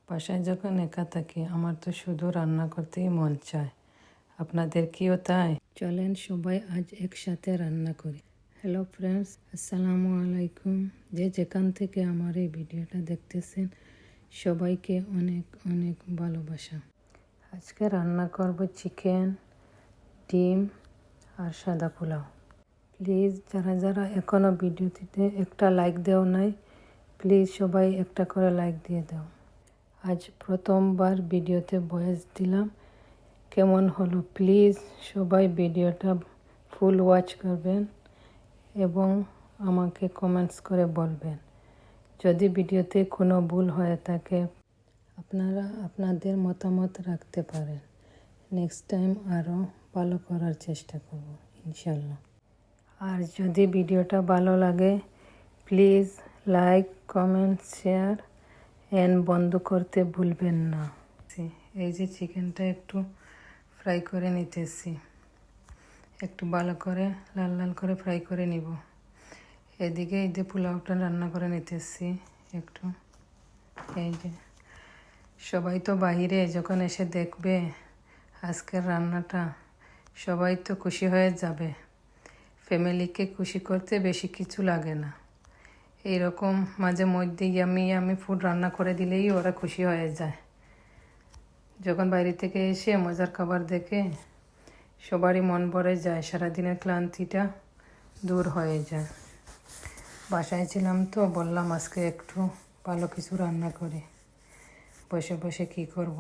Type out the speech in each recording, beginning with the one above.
বাসায় যখন একা থাকি আমার তো শুধু রান্না করতেই মন চায়। আপনাদের কিও তাই? চলেন সবাই আজ একসাথে রান্না করি। হ্যালো ফ্রেন্ডস, আসসালামু আলাইকুম। যে যেখান থেকে আমার এই ভিডিওটা দেখতেছেন সবাইকে অনেক অনেক ভালোবাসা। আজকে রান্না করব চিকেন, ডিম আর সাদা পোলাও। প্লিজ যারা যারা এখনও ভিডিওটিতে একটা লাইক দেও নাই, প্লিজ সবাই একটা করে লাইক দিয়ে দাও। আজ প্রথমবার ভিডিওতে ভয়েস দিলাম, কেমন হলো প্লিজ সবাই ভিডিওটা ফুল ওয়াচ করবেন এবং আমাকে কমেন্টস করে বলবেন। যদি ভিডিওতে কোনো ভুল হয়ে থাকে আপনারা আপনাদের মতামত রাখতে পারেন। নেক্সট টাইম আরও ভালো করার চেষ্টা করব ইনশাল্লাহ। আর যদি ভিডিওটা ভালো লাগে please like, comment, share and বন্ধ করতে ভুলবেন না। এই যে চিকেনটা একটু ফ্রাই করে নিতেছি, একটু ভালো করে লাল লাল করে ফ্রাই করে নিব। এদিকে এই যে পোলাওটা রান্না করে নিতেছি একটু। এই যে সবাই তো বাইরে যখন এসে দেখবে আজকের রান্নাটা সবাই তো খুশি হয়ে যাবে। ফ্যামিলিকে খুশি করতে বেশি কিছু লাগে না, এইরকম মাঝে মধ্যে ইয়ামি ফুড রান্না করে দিলেই ওরা খুশি হয়ে যায়। যখন বাইরে থেকে এসে মজার খাবার দেখে সবারই মন ভরে যায়, সারাদিনের ক্লান্তিটা দূর হয়ে যায়। বাসায় ছিলাম তো বললাম আজকে একটু ভালো কিছু রান্না করে। বসে বসে কি করব,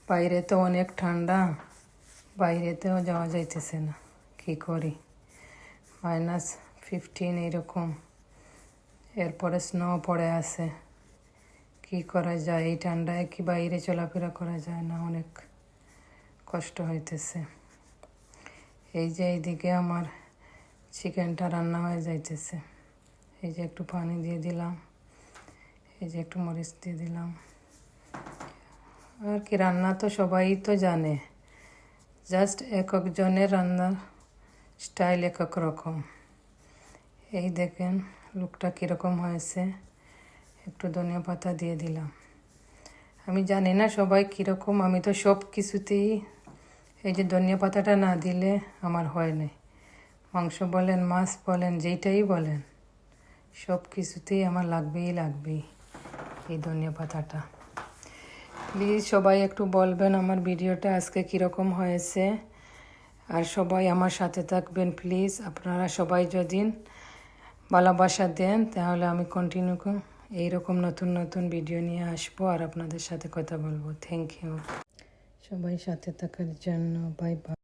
বাইরে তো অনেক ঠান্ডা, বাইরেতেও যাওয়া যাইতেছে না। কি করি, -15 এরকম, এরপরে স্নো পড়ে আছে। কি করা যায় এই ঠান্ডায়? কি বাইরে চলাফেরা করা যায় না, অনেক কষ্ট হইতেছে। এই যে এইদিকে আমার চিকেনটা রান্না হয়ে যাইতেছে। এই যে একটু পানি দিয়ে দিলাম, এই যে একটু মরিচ দিয়ে দিলাম। আর কি, রান্না তো সবাই তো জানে, জাস্ট এক একজনের রান্নার স্টাইল এক এক রকম। এই দেখেন লুকটা কীরকম হয়েছে। একটু ধনিয়া পাতা দিয়ে দিলাম। আমি জানি না সবাই কীরকম, আমি তো সব কিছুতেই এই যে ধনিয়া পাতাটা না দিলে আমার হয় না। মাংস বলেন, মাছ বলেন, যেইটাই বলেন, সব কিছুতেই আমার লাগবেই এই ধনিয়া পাতাটা। প্লিজ সবাই একটু বলবেন আমার ভিডিওটা আজকে কীরকম হয়েছে, আর সবাই আমার সাথে থাকবেন প্লিজ। আপনারা সবাই যদি ভালোবাসা দেন তাহলে আমি কন্টিনিউ এইরকম নতুন নতুন ভিডিও নিয়ে আসবো আর আপনাদের সাথে কথা বলবো। থ্যাংক ইউ সবাই সাথে থাকার জন্য। Bye bye.